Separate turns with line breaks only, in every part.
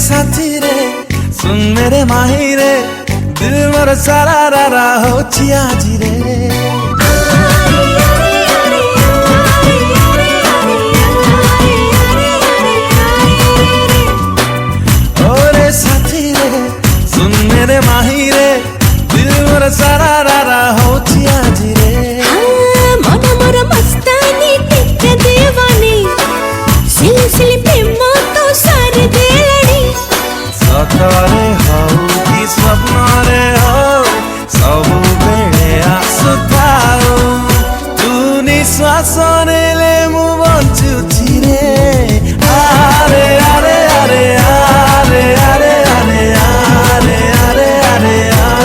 साथी रे सुन मेरे माही रे दिल मोर सारा रारा हो छिया जी रे ओरे साथी रे सुन मेरे माही रे दिल मोर सारा रारा हो छिया जी रे
मन मोर मस्तानी टिक देवानी सिल सिल प्रेम तो सार देलानी
सतरे हो कि स्वप्नरे हो सबु बेले आसुथाओ तू निश्वास नेले मु बंचुछि रे आरे आरे आरे आरे आरे आरे आरे आरे आरे आरे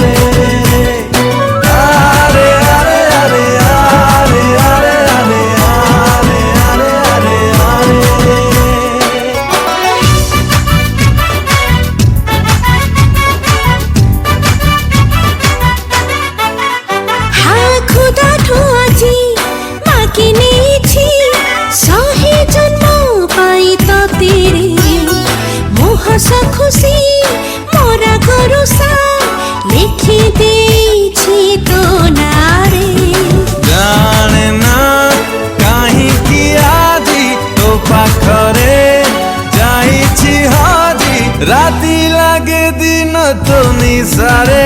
आरे आरे आरे आरे आरे आरे आरे आरे आरे
हसा खुशी मोरा भरोसा लिखी देछि तो नारे
जाने ना कहीं की आजी तो पाखरे जाइछि हाजी राती लागे दिन तो निसारे